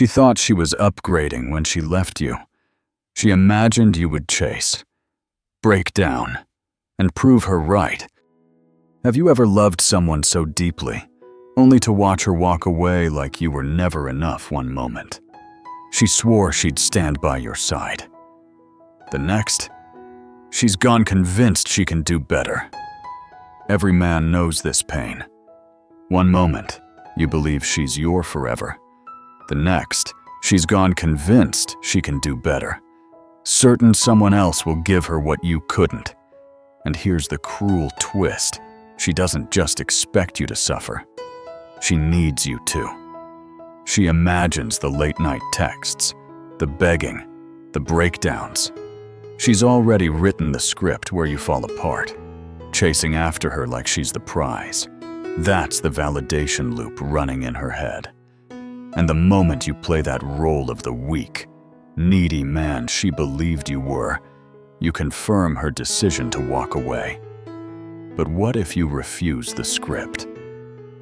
She thought she was upgrading when she left you. She imagined you would chase, break down, and prove her right. Have you ever loved someone so deeply, only to watch her walk away like you were never enough one moment? She swore she'd stand by your side. The next, she's gone convinced she can do better. Every man knows this pain. One moment, you believe she's your forever. The next, she's gone convinced she can do better. Certain someone else will give her what you couldn't. And here's the cruel twist. She doesn't just expect you to suffer. She needs you to. She imagines the late-night texts, the begging, the breakdowns. She's already written the script where you fall apart, chasing after her like she's the prize. That's the validation loop running in her head. And the moment you play that role of the weak, needy man she believed you were, you confirm her decision to walk away. But what if you refuse the script?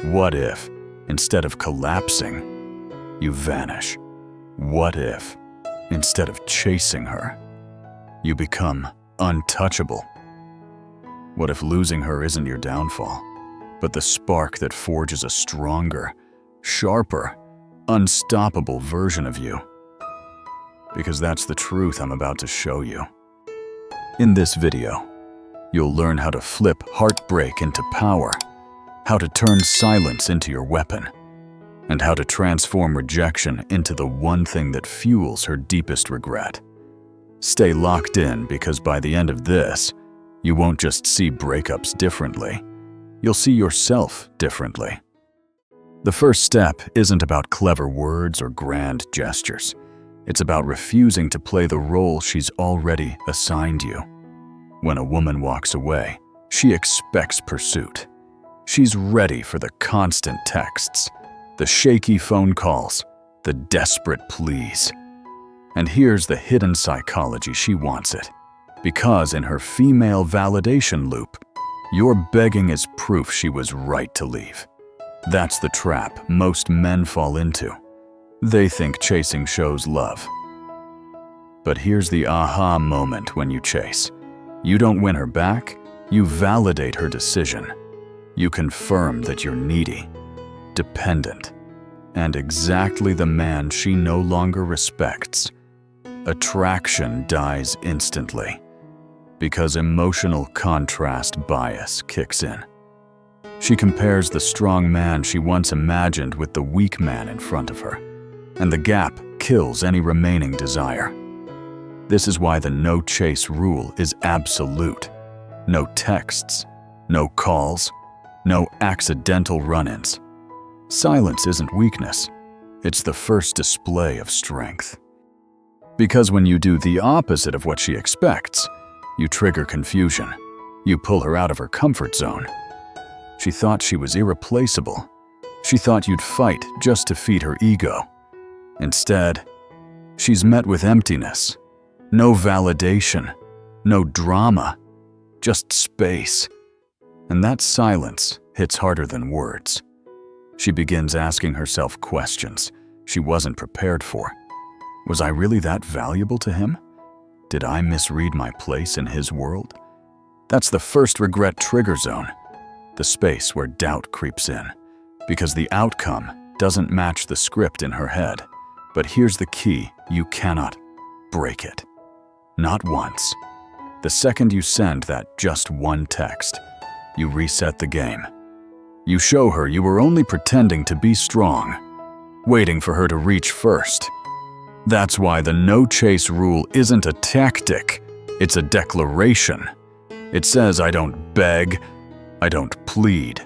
What if, instead of collapsing, you vanish? What if, instead of chasing her, you become untouchable? What if losing her isn't your downfall, but the spark that forges a stronger, sharper, unstoppable version of you? Because that's the truth I'm about to show you. In this video, you'll learn how to flip heartbreak into power, how to turn silence into your weapon, and how to transform rejection into the one thing that fuels her deepest regret. Stay locked in, because by the end of this, you won't just see breakups differently, you'll see yourself differently. The first step isn't about clever words or grand gestures. It's about refusing to play the role she's already assigned you. When a woman walks away, she expects pursuit. She's ready for the constant texts, the shaky phone calls, the desperate pleas. And here's the hidden psychology she wants it. Because in her female validation loop, your begging is proof she was right to leave. That's the trap most men fall into. They think chasing shows love. But here's the aha moment when you chase. You don't win her back, you validate her decision. You confirm that you're needy, dependent, and exactly the man she no longer respects. Attraction dies instantly, because emotional contrast bias kicks in. She compares the strong man she once imagined with the weak man in front of her, and the gap kills any remaining desire. This is why the no-chase rule is absolute. No texts, no calls, no accidental run-ins. Silence isn't weakness, it's the first display of strength. Because when you do the opposite of what she expects, you trigger confusion. You pull her out of her comfort zone. She thought she was irreplaceable. She thought you'd fight just to feed her ego. Instead, she's met with emptiness. No validation, no drama, just space. And that silence hits harder than words. She begins asking herself questions she wasn't prepared for. Was I really that valuable to him? Did I misread my place in his world? That's the first regret trigger zone, the space where doubt creeps in, because the outcome doesn't match the script in her head. But here's the key: you cannot break it. Not once. The second you send that just one text, you reset the game. You show her you were only pretending to be strong, waiting for her to reach first. That's why the no-chase rule isn't a tactic, it's a declaration. It says, I don't beg, I don't plead,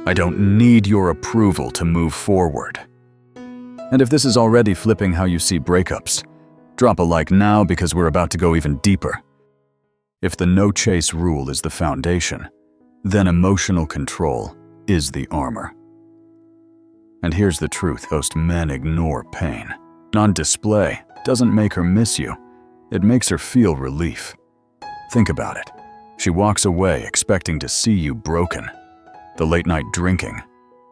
I don't need your approval to move forward. And if this is already flipping how you see breakups, drop a like now, because we're about to go even deeper. If the no-chase rule is the foundation, then emotional control is the armor. And here's the truth most men ignore: pain on display doesn't make her miss you, it makes her feel relief. Think about it. She walks away expecting to see you broken. The late-night drinking,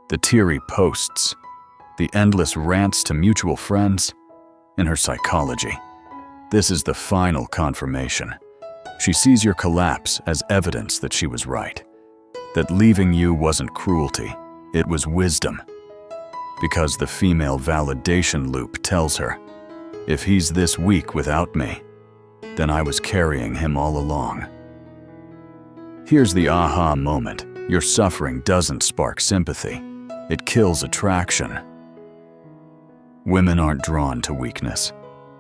the teary posts, the endless rants to mutual friends. In her psychology, this is the final confirmation. She sees your collapse as evidence that she was right, that leaving you wasn't cruelty, it was wisdom. Because the female validation loop tells her, if he's this weak without me, then I was carrying him all along. Here's the aha moment. Your suffering doesn't spark sympathy. It kills attraction. Women aren't drawn to weakness.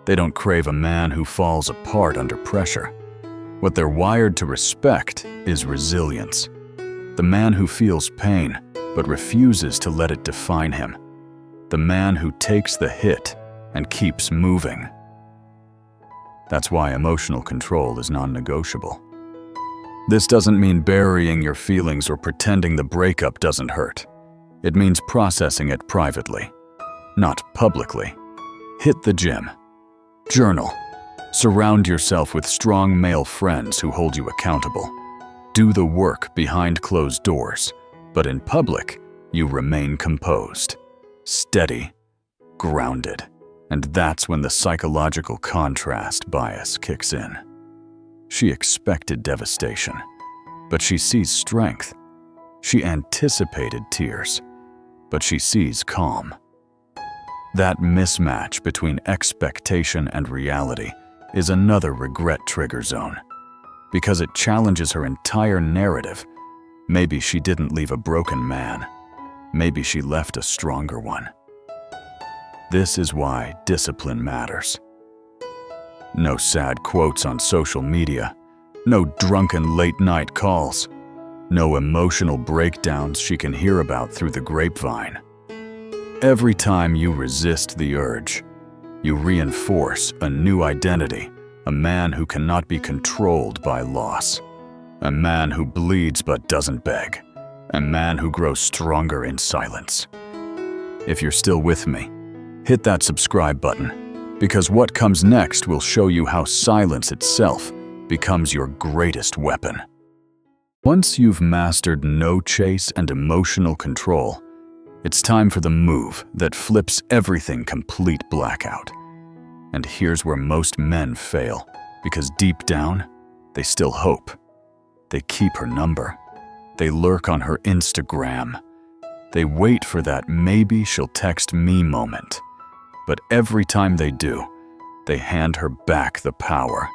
They don't crave a man who falls apart under pressure. What they're wired to respect is resilience. The man who feels pain but refuses to let it define him. The man who takes the hit and keeps moving. That's why emotional control is non-negotiable. This doesn't mean burying your feelings or pretending the breakup doesn't hurt. It means processing it privately, not publicly. Hit the gym. Journal. Surround yourself with strong male friends who hold you accountable. Do the work behind closed doors, but in public, you remain composed, steady, grounded. And that's when the psychological contrast bias kicks in. She expected devastation, but she sees strength. She anticipated tears, but she sees calm. That mismatch between expectation and reality is another regret trigger zone, because it challenges her entire narrative. Maybe she didn't leave a broken man. Maybe she left a stronger one. This is why discipline matters. No sad quotes on social media, no drunken late-night calls, no emotional breakdowns she can hear about through the grapevine. Every time you resist the urge, you reinforce a new identity, a man who cannot be controlled by loss, a man who bleeds but doesn't beg, a man who grows stronger in silence. If you're still with me, hit that subscribe button, because what comes next will show you how silence itself becomes your greatest weapon. Once you've mastered no chase and emotional control, it's time for the move that flips everything complete blackout. And here's where most men fail, because deep down, they still hope. They keep her number. They lurk on her Instagram. They wait for that maybe she'll text me moment. But every time they do, they hand her back the power.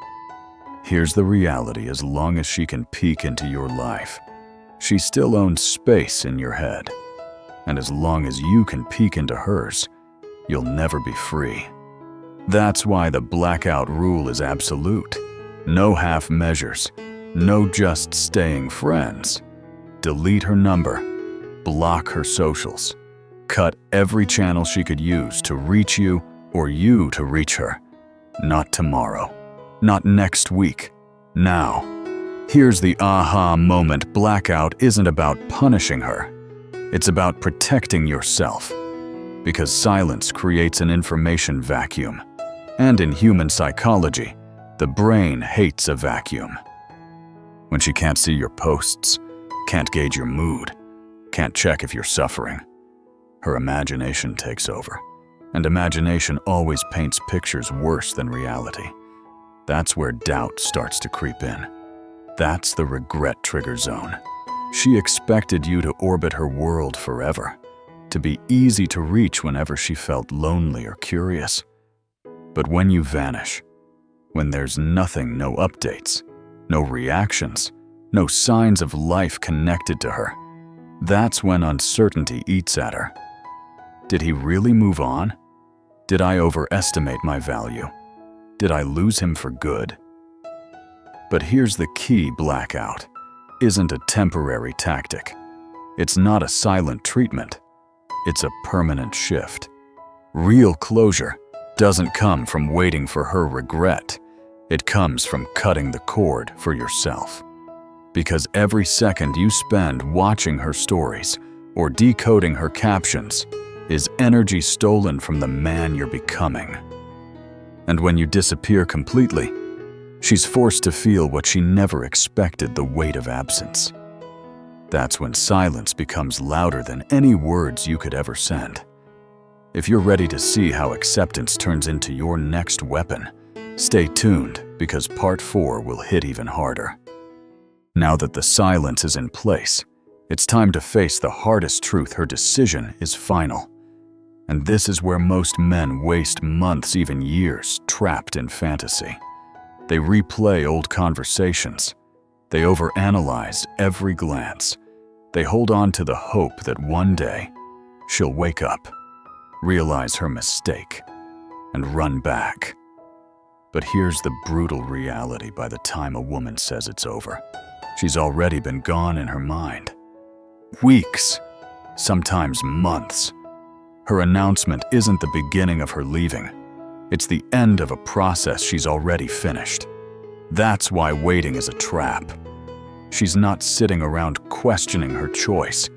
Here's the reality: as long as she can peek into your life, she still owns space in your head. And as long as you can peek into hers, you'll never be free. That's why the blackout rule is absolute. No half measures, no just staying friends. Delete her number, block her socials. Cut every channel she could use to reach you or you to reach her. Not tomorrow. Not next week. Now. Here's the aha moment. Blackout isn't about punishing her. It's about protecting yourself. Because silence creates an information vacuum. And in human psychology, the brain hates a vacuum. When she can't see your posts, can't gauge your mood, can't check if you're suffering, her imagination takes over, and imagination always paints pictures worse than reality. That's where doubt starts to creep in. That's the regret trigger zone. She expected you to orbit her world forever, to be easy to reach whenever she felt lonely or curious. But when you vanish, when there's nothing, no updates, no reactions, no signs of life connected to her, that's when uncertainty eats at her. Did he really move on? Did I overestimate my value? Did I lose him for good? But here's the key: blackout isn't a temporary tactic. It's not a silent treatment. It's a permanent shift. Real closure doesn't come from waiting for her regret. It comes from cutting the cord for yourself. Because every second you spend watching her stories or decoding her captions is energy stolen from the man you're becoming. And when you disappear completely, she's forced to feel what she never expected: the weight of absence. That's when silence becomes louder than any words you could ever send. If you're ready to see how acceptance turns into your next weapon, stay tuned because part 4 will hit even harder. Now that the silence is in place, it's time to face the hardest truth: her decision is final. And this is where most men waste months, even years, trapped in fantasy. They replay old conversations. They overanalyze every glance. They hold on to the hope that one day she'll wake up, realize her mistake, and run back. But here's the brutal reality: by the time a woman says it's over, she's already been gone in her mind. Weeks, sometimes months. Her announcement isn't the beginning of her leaving. It's the end of a process she's already finished. That's why waiting is a trap. She's not sitting around questioning her choice.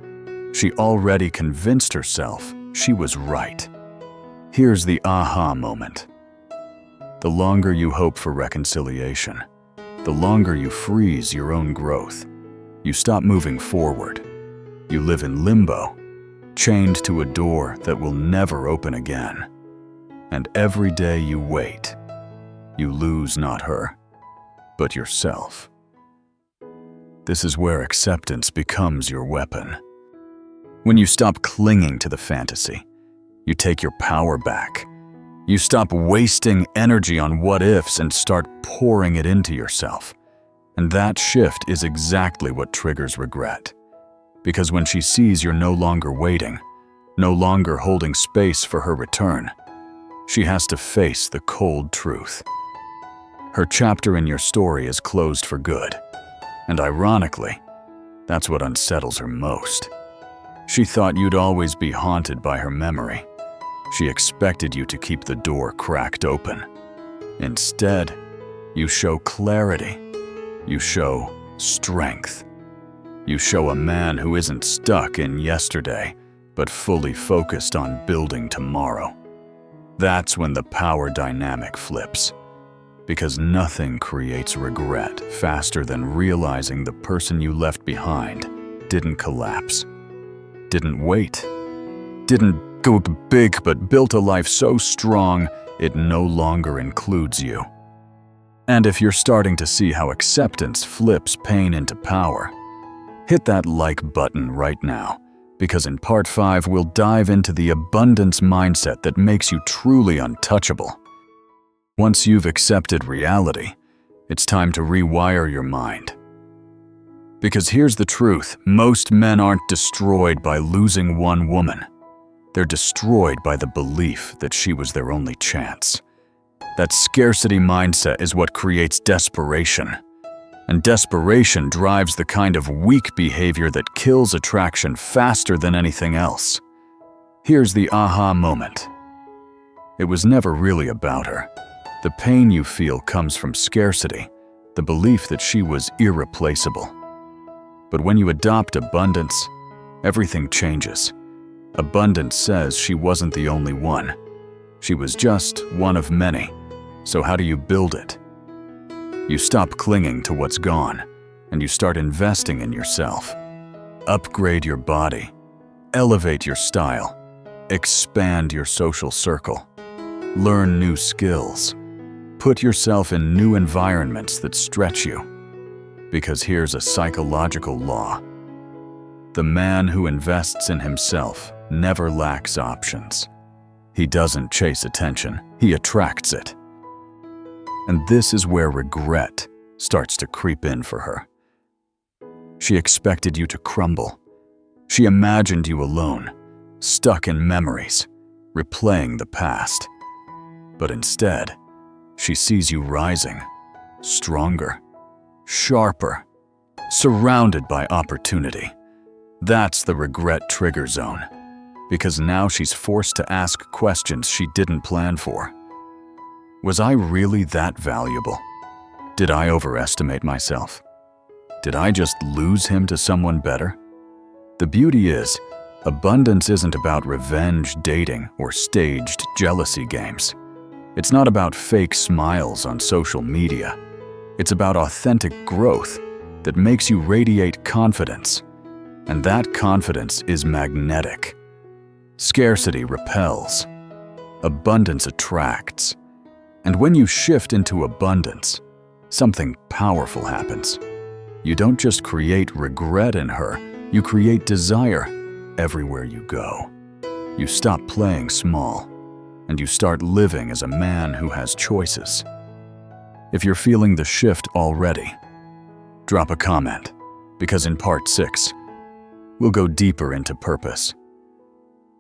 She already convinced herself she was right. Here's the aha moment. The longer you hope for reconciliation, the longer you freeze your own growth. You stop moving forward. You live in limbo, chained to a door that will never open again. And every day you wait, you lose not her, but yourself. This is where acceptance becomes your weapon. When you stop clinging to the fantasy, you take your power back. You stop wasting energy on what-ifs and start pouring it into yourself. And that shift is exactly what triggers regret. Because when she sees you're no longer waiting, no longer holding space for her return, she has to face the cold truth. Her chapter in your story is closed for good. And ironically, that's what unsettles her most. She thought you'd always be haunted by her memory. She expected you to keep the door cracked open. Instead, you show clarity. You show strength. You show a man who isn't stuck in yesterday, but fully focused on building tomorrow. That's when the power dynamic flips. Because nothing creates regret faster than realizing the person you left behind didn't collapse, didn't wait, didn't go big, but built a life so strong it no longer includes you. And if you're starting to see how acceptance flips pain into power, hit that like button right now, because in part 5 we'll dive into the abundance mindset that makes you truly untouchable. Once you've accepted reality, it's time to rewire your mind. Because here's the truth: most men aren't destroyed by losing one woman. They're destroyed by the belief that she was their only chance. That scarcity mindset is what creates desperation. And desperation drives the kind of weak behavior that kills attraction faster than anything else. Here's the aha moment. It was never really about her. The pain you feel comes from scarcity, the belief that she was irreplaceable. But when you adopt abundance, everything changes. Abundance says she wasn't the only one. She was just one of many. So how do you build it? You stop clinging to what's gone, and you start investing in yourself. Upgrade your body, elevate your style, expand your social circle, learn new skills. Put yourself in new environments that stretch you. Because here's a psychological law. The man who invests in himself never lacks options. He doesn't chase attention, he attracts it. And this is where regret starts to creep in for her. She expected you to crumble. She imagined you alone, stuck in memories, replaying the past. But instead, she sees you rising, stronger, sharper, surrounded by opportunity. That's the regret trigger zone, because now she's forced to ask questions she didn't plan for. Was I really that valuable? Did I overestimate myself? Did I just lose him to someone better? The beauty is, abundance isn't about revenge dating or staged jealousy games. It's not about fake smiles on social media. It's about authentic growth that makes you radiate confidence. And that confidence is magnetic. Scarcity repels. Abundance attracts. And when you shift into abundance, something powerful happens. You don't just create regret in her, you create desire everywhere you go. You stop playing small, and you start living as a man who has choices. If you're feeling the shift already, drop a comment, because in part 6, we'll go deeper into purpose.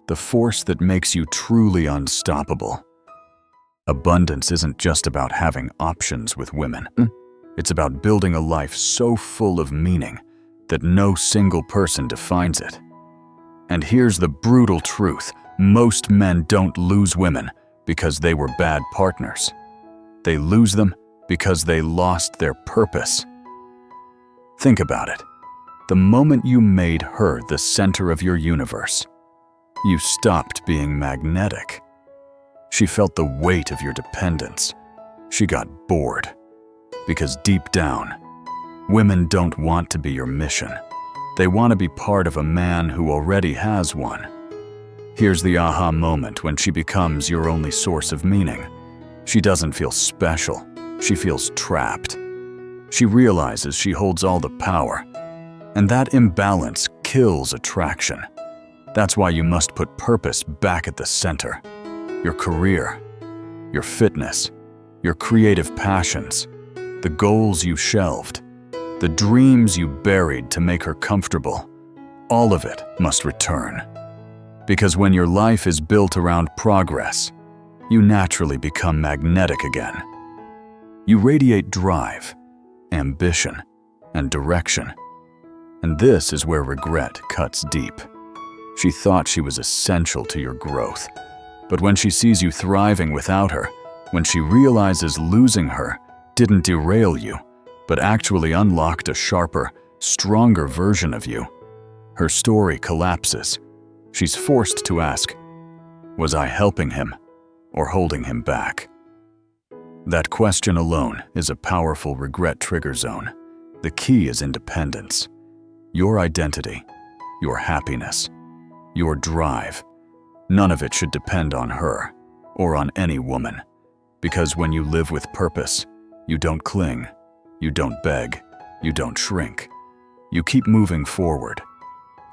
The force that makes you truly unstoppable. Abundance isn't just about having options with women. It's about building a life so full of meaning that no single person defines it. And here's the brutal truth. Most men don't lose women because they were bad partners. They lose them because they lost their purpose. Think about it. The moment you made her the center of your universe, you stopped being magnetic. She felt the weight of your dependence. She got bored. Because deep down, women don't want to be your mission. They want to be part of a man who already has one. Here's the aha moment when she becomes your only source of meaning. She doesn't feel special. She feels trapped. She realizes she holds all the power. And that imbalance kills attraction. That's why you must put purpose back at the center. Your career, your fitness, your creative passions, the goals you shelved, the dreams you buried to make her comfortable, all of it must return. Because when your life is built around progress, you naturally become magnetic again. You radiate drive, ambition, and direction. And this is where regret cuts deep. She thought she was essential to your growth. But when she sees you thriving without her, when she realizes losing her didn't derail you, but actually unlocked a sharper, stronger version of you, her story collapses. She's forced to ask, was I helping him or holding him back? That question alone is a powerful regret trigger zone. The key is independence. Your identity, your happiness, your drive. None of it should depend on her or on any woman. Because when you live with purpose, you don't cling, you don't beg, you don't shrink. You keep moving forward.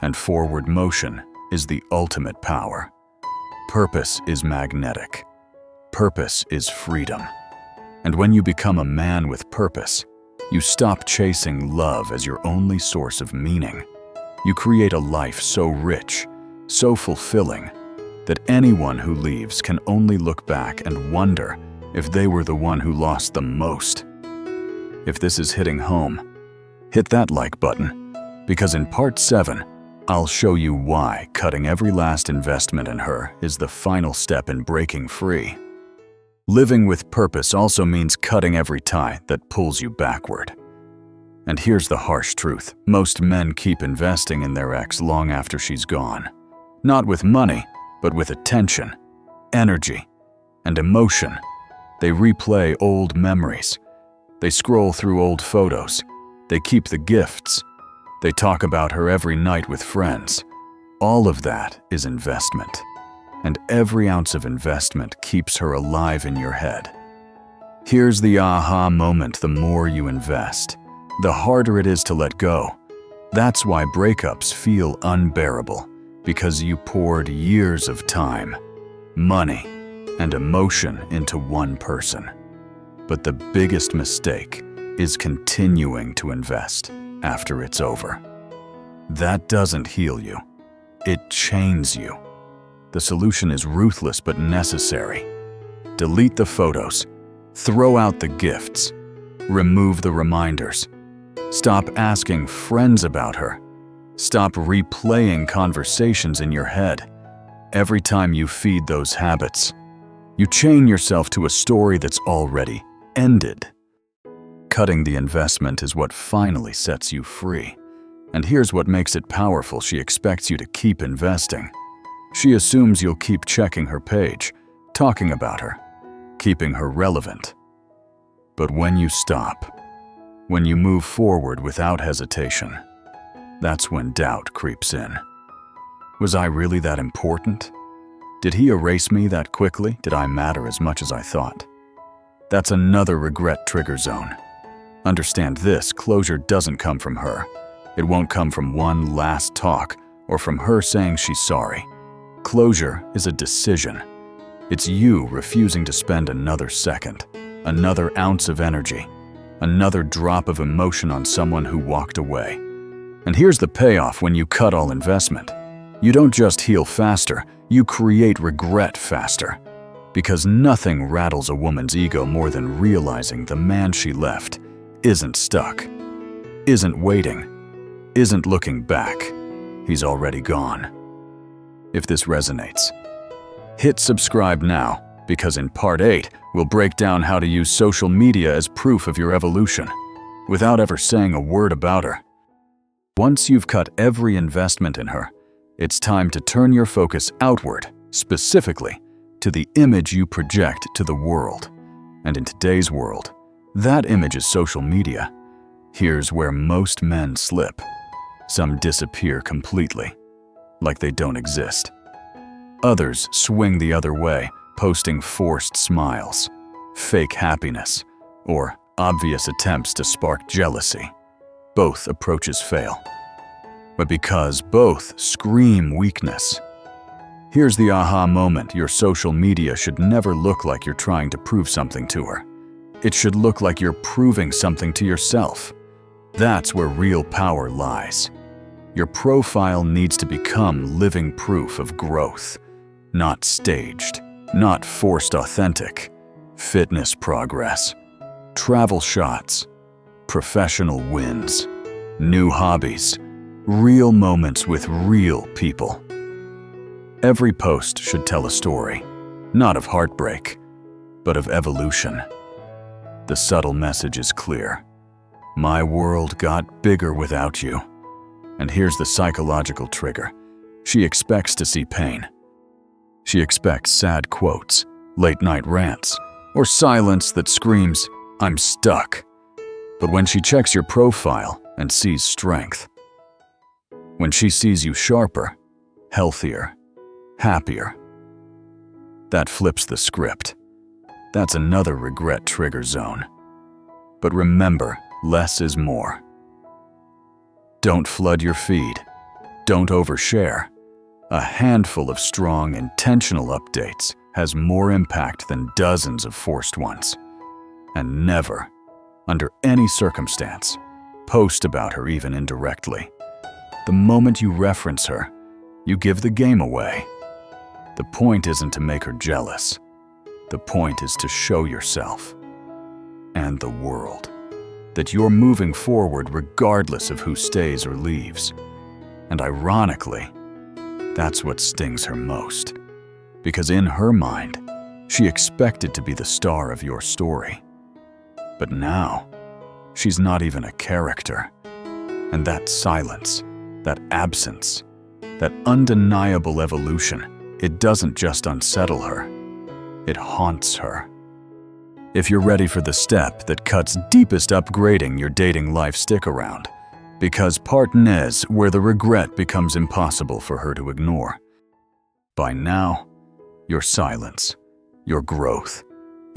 And forward motion is the ultimate power. Purpose is magnetic. Purpose is freedom. And when you become a man with purpose, you stop chasing love as your only source of meaning. You create a life so rich, so fulfilling, that anyone who leaves can only look back and wonder if they were the one who lost the most. If this is hitting home, hit that like button, because in part 7, I'll show you why cutting every last investment in her is the final step in breaking free. Living with purpose also means cutting every tie that pulls you backward. And here's the harsh truth. Most men keep investing in their ex long after she's gone. Not with money, but with attention, energy, and emotion. They replay old memories. They scroll through old photos. They keep the gifts. They talk about her every night with friends. All of that is investment. And every ounce of investment keeps her alive in your head. Here's the aha moment: the more you invest, the harder it is to let go. That's why breakups feel unbearable, because you poured years of time, money, and emotion into one person. But the biggest mistake is continuing to invest after it's over. That doesn't heal you. It chains you. The solution is ruthless but necessary. Delete the photos. Throw out the gifts. Remove the reminders. Stop asking friends about her. Stop replaying conversations in your head. Every time you feed those habits, you chain yourself to a story that's already ended. Cutting the investment is what finally sets you free. And here's what makes it powerful: she expects you to keep investing. She assumes you'll keep checking her page, talking about her, keeping her relevant. But when you stop, when you move forward without hesitation, that's when doubt creeps in. Was I really that important? Did he erase me that quickly? Did I matter as much as I thought? That's another regret trigger zone. Understand this, closure doesn't come from her. It won't come from one last talk or from her saying she's sorry. Closure is a decision. It's you refusing to spend another second, another ounce of energy, another drop of emotion on someone who walked away. And here's the payoff when you cut all investment. You don't just heal faster, you create regret faster. Because nothing rattles a woman's ego more than realizing the man she left isn't stuck, isn't waiting, isn't looking back. He's already gone. If this resonates, hit subscribe now, because in Part 8, we'll break down how to use social media as proof of your evolution, without ever saying a word about her. Once you've cut every investment in her, it's time to turn your focus outward, specifically to the image you project to the world. And in today's world, that image is social media. Here's where most men slip. Some disappear completely, like they don't exist. Others swing the other way, posting forced smiles, fake happiness, or obvious attempts to spark jealousy. Both approaches fail. But because both scream weakness, here's the aha moment. Your social media should never look like you're trying to prove something to her. It should look like you're proving something to yourself. That's where real power lies. Your profile needs to become living proof of growth, not staged, not forced authentic. Fitness progress, travel shots, professional wins, new hobbies, real moments with real people. Every post should tell a story, not of heartbreak, but of evolution. The subtle message is clear. My world got bigger without you. And here's the psychological trigger. She expects to see pain. She expects sad quotes, late-night rants, or silence that screams, "I'm stuck." But when she checks your profile and sees strength, when she sees you sharper, healthier, happier, that flips the script. That's another regret trigger zone. But remember, less is more. Don't flood your feed. Don't overshare. A handful of strong, intentional updates has more impact than dozens of forced ones. And never, under any circumstance, post about her even indirectly. The moment you reference her, you give the game away. The point isn't to make her jealous. The point is to show yourself and the world that you're moving forward regardless of who stays or leaves. And ironically, that's what stings her most. Because in her mind, she expected to be the star of your story. But now, she's not even a character. And that silence, that absence, that undeniable evolution, it doesn't just unsettle her, it haunts her. If you're ready for the step that cuts deepest upgrading your dating life, stick around. Because part is where the regret becomes impossible for her to ignore. By now, your silence, your growth,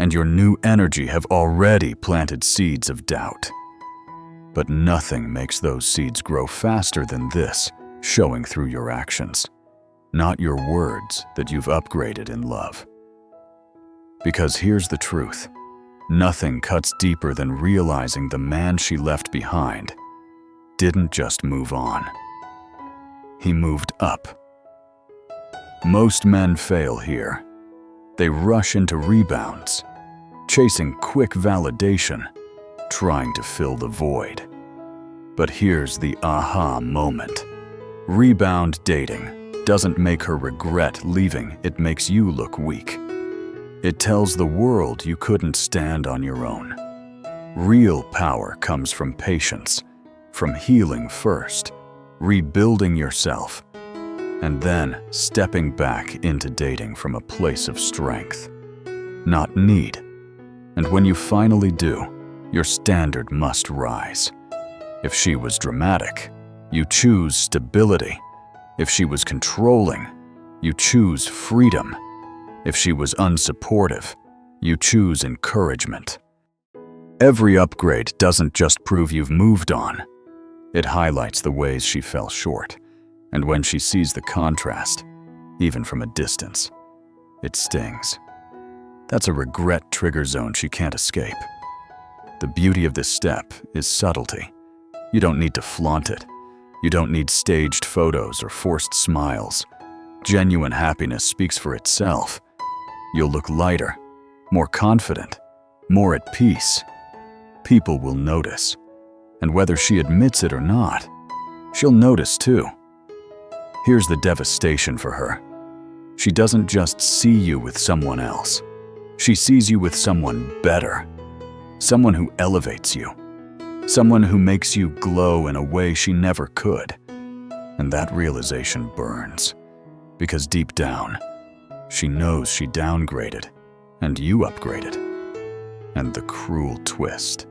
and your new energy have already planted seeds of doubt. But nothing makes those seeds grow faster than this, showing through your actions, not your words that you've upgraded in love. Because here's the truth. Nothing cuts deeper than realizing the man she left behind didn't just move on. He moved up. Most men fail here. They rush into rebounds, chasing quick validation, trying to fill the void. But here's the aha moment. Rebound dating doesn't make her regret leaving, it makes you look weak. It tells the world you couldn't stand on your own. Real power comes from patience, from healing first, rebuilding yourself, and then stepping back into dating from a place of strength, not need. And when you finally do, your standard must rise. If she was dramatic, you choose stability. If she was controlling, you choose freedom. If she was unsupportive, you choose encouragement. Every upgrade doesn't just prove you've moved on. It highlights the ways she fell short. And when she sees the contrast, even from a distance, it stings. That's a regret trigger zone she can't escape. The beauty of this step is subtlety. You don't need to flaunt it. You don't need staged photos or forced smiles. Genuine happiness speaks for itself. You'll look lighter, more confident, more at peace. People will notice. And whether she admits it or not, she'll notice too. Here's the devastation for her. She doesn't just see you with someone else. She sees you with someone better. Someone who elevates you. Someone who makes you glow in a way she never could. And that realization burns. Because deep down, she knows she downgraded, and you upgraded. And the cruel twist.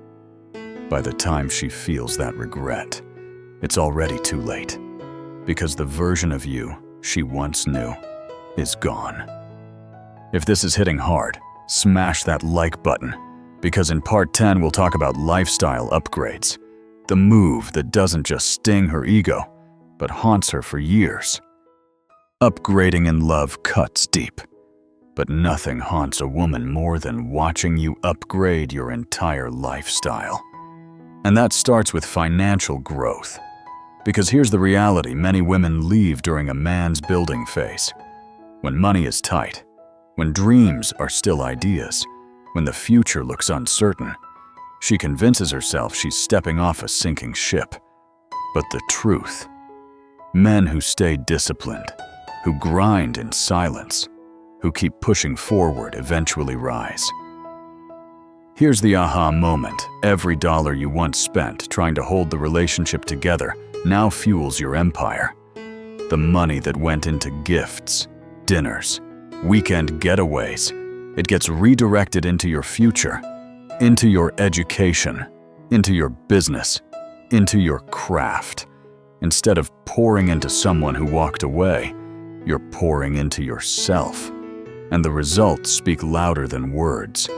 By the time she feels that regret, it's already too late. Because the version of you she once knew is gone. If this is hitting hard, smash that like button. Because in part 10, we'll talk about lifestyle upgrades. The move that doesn't just sting her ego, but haunts her for years. Upgrading in love cuts deep. But nothing haunts a woman more than watching you upgrade your entire lifestyle. And that starts with financial growth. Because here's the reality many women leave during a man's building phase. When money is tight, when dreams are still ideas, when the future looks uncertain, she convinces herself she's stepping off a sinking ship. But the truth, men who stay disciplined, who grind in silence, who keep pushing forward eventually rise. Here's the aha moment. Every dollar you once spent trying to hold the relationship together now fuels your empire. The money that went into gifts, dinners, weekend getaways, it gets redirected into your future, into your education, into your business, into your craft. Instead of pouring into someone who walked away, you're pouring into yourself. And the results speak louder than words.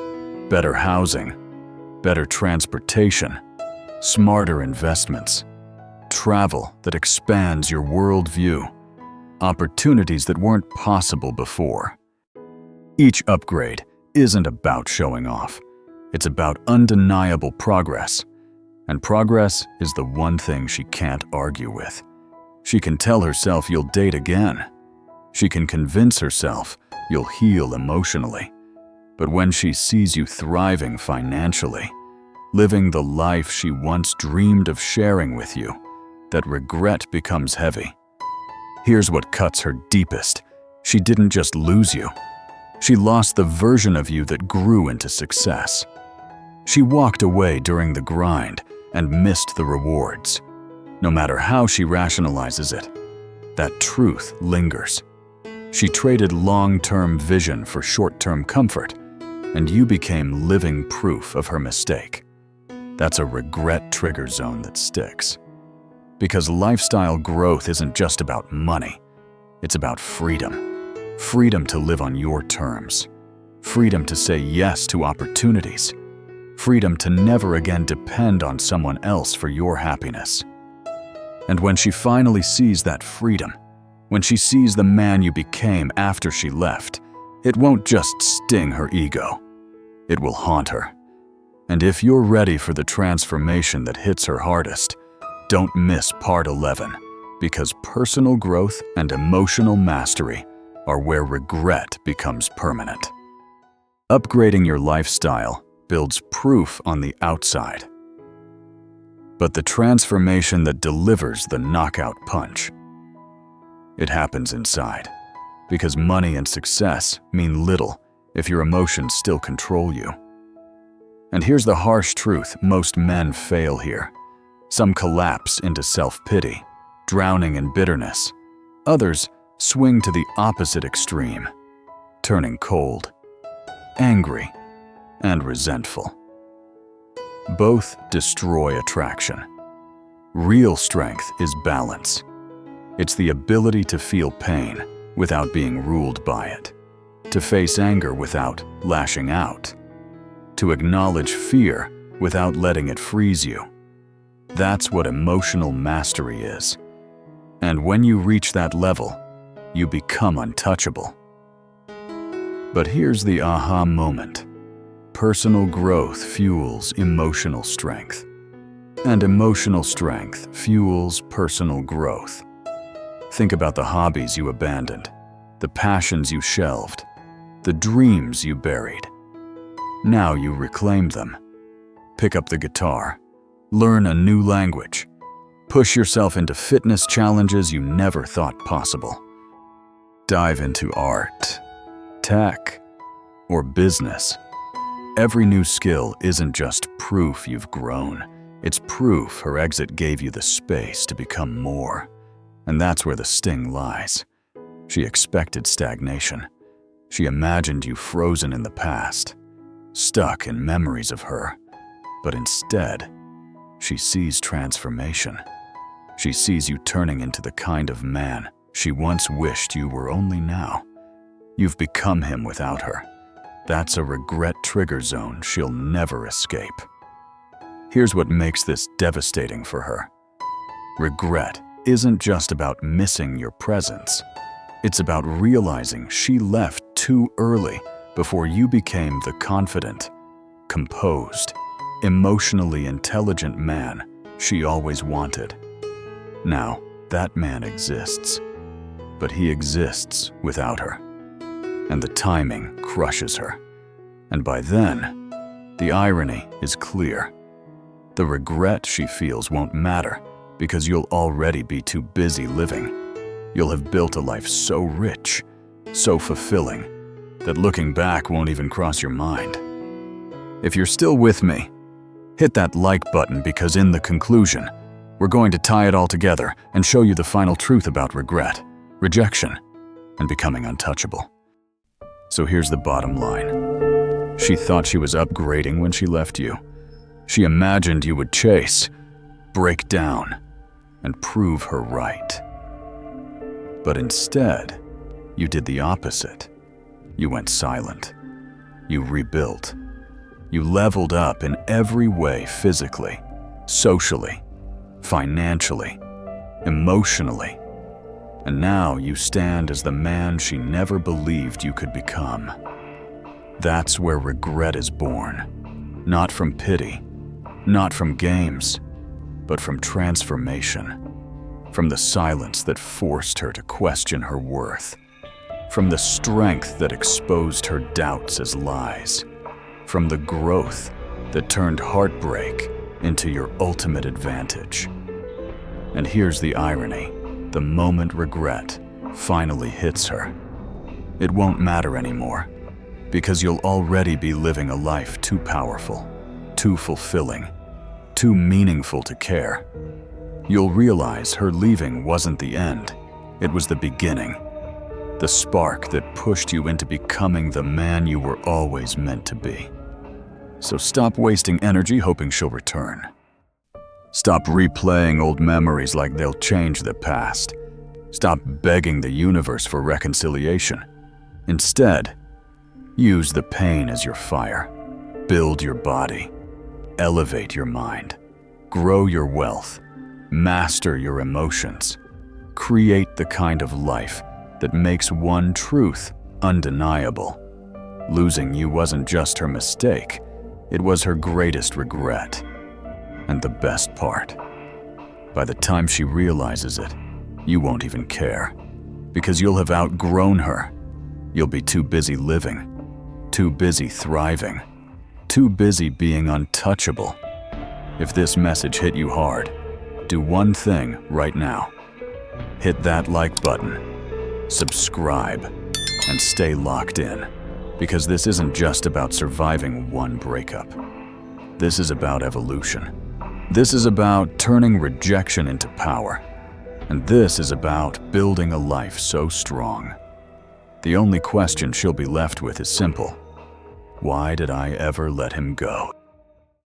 Better housing, better transportation, smarter investments, travel that expands your worldview, opportunities that weren't possible before. Each upgrade isn't about showing off. It's about undeniable progress. And progress is the one thing she can't argue with. She can tell herself you'll date again. She can convince herself you'll heal emotionally. But when she sees you thriving financially, living the life she once dreamed of sharing with you, that regret becomes heavy. Here's what cuts her deepest. She didn't just lose you. She lost the version of you that grew into success. She walked away during the grind and missed the rewards. No matter how she rationalizes it, that truth lingers. She traded long-term vision for short-term comfort, and you became living proof of her mistake. That's a regret trigger zone that sticks. Because lifestyle growth isn't just about money. It's about freedom. Freedom to live on your terms. Freedom to say yes to opportunities. Freedom to never again depend on someone else for your happiness. And when she finally sees that freedom, when she sees the man you became after she left, it won't just sting her ego. It will haunt her. And if you're ready for the transformation that hits her hardest, don't miss part 11, because personal growth and emotional mastery are where regret becomes permanent. Upgrading your lifestyle builds proof on the outside. But the transformation that delivers the knockout punch, it happens inside. Because money and success mean little if your emotions still control you. And here's the harsh truth, most men fail here. Some collapse into self-pity, drowning in bitterness. Others swing to the opposite extreme, turning cold, angry, and resentful. Both destroy attraction. Real strength is balance. It's the ability to feel pain without being ruled by it, to face anger without lashing out, to acknowledge fear without letting it freeze you. That's what emotional mastery is. And when you reach that level, you become untouchable. But here's the aha moment. Personal growth fuels emotional strength, and emotional strength fuels personal growth. Think about the hobbies you abandoned, the passions you shelved, the dreams you buried. Now you reclaim them. Pick up the guitar, learn a new language, push yourself into fitness challenges you never thought possible. Dive into art, tech, or business. Every new skill isn't just proof you've grown. It's proof her exit gave you the space to become more. And that's where the sting lies. She expected stagnation. She imagined you frozen in the past, stuck in memories of her. But instead, she sees transformation. She sees you turning into the kind of man she once wished you were only now. You've become him without her. That's a regret trigger zone she'll never escape. Here's what makes this devastating for her. Regret isn't just about missing your presence. It's about realizing she left too early before you became the confident, composed, emotionally intelligent man she always wanted. Now, that man exists, but he exists without her. And the timing crushes her. And by then, the irony is clear. The regret she feels won't matter because you'll already be too busy living. You'll have built a life so rich, so fulfilling, that looking back won't even cross your mind. If you're still with me, hit that like button because in the conclusion, we're going to tie it all together and show you the final truth about regret, rejection, and becoming untouchable. So here's the bottom line. She thought she was upgrading when she left you. She imagined you would chase, break down, and prove her right. But instead, you did the opposite. You went silent. You rebuilt. You leveled up in every way physically, socially, financially, emotionally. And now you stand as the man she never believed you could become. That's where regret is born. Not from pity, not from games, but from transformation. From the silence that forced her to question her worth. From the strength that exposed her doubts as lies. From the growth that turned heartbreak into your ultimate advantage. And here's the irony. The moment regret finally hits her, it won't matter anymore, because you'll already be living a life too powerful, too fulfilling, too meaningful to care. You'll realize her leaving wasn't the end, it was the beginning, the spark that pushed you into becoming the man you were always meant to be. So stop wasting energy hoping she'll return. Stop replaying old memories like they'll change the past. Stop begging the universe for reconciliation. Instead, use the pain as your fire. Build your body. Elevate your mind. Grow your wealth. Master your emotions. Create the kind of life that makes one truth undeniable. Losing you wasn't just her mistake. It was her greatest regret. And the best part, by the time she realizes it, you won't even care, because you'll have outgrown her. You'll be too busy living, too busy thriving, too busy being untouchable. If this message hit you hard, do one thing right now. Hit that like button, subscribe, and stay locked in, because this isn't just about surviving one breakup. This is about evolution. This is about turning rejection into power. And this is about building a life so strong. The only question she'll be left with is simple. Why did I ever let him go?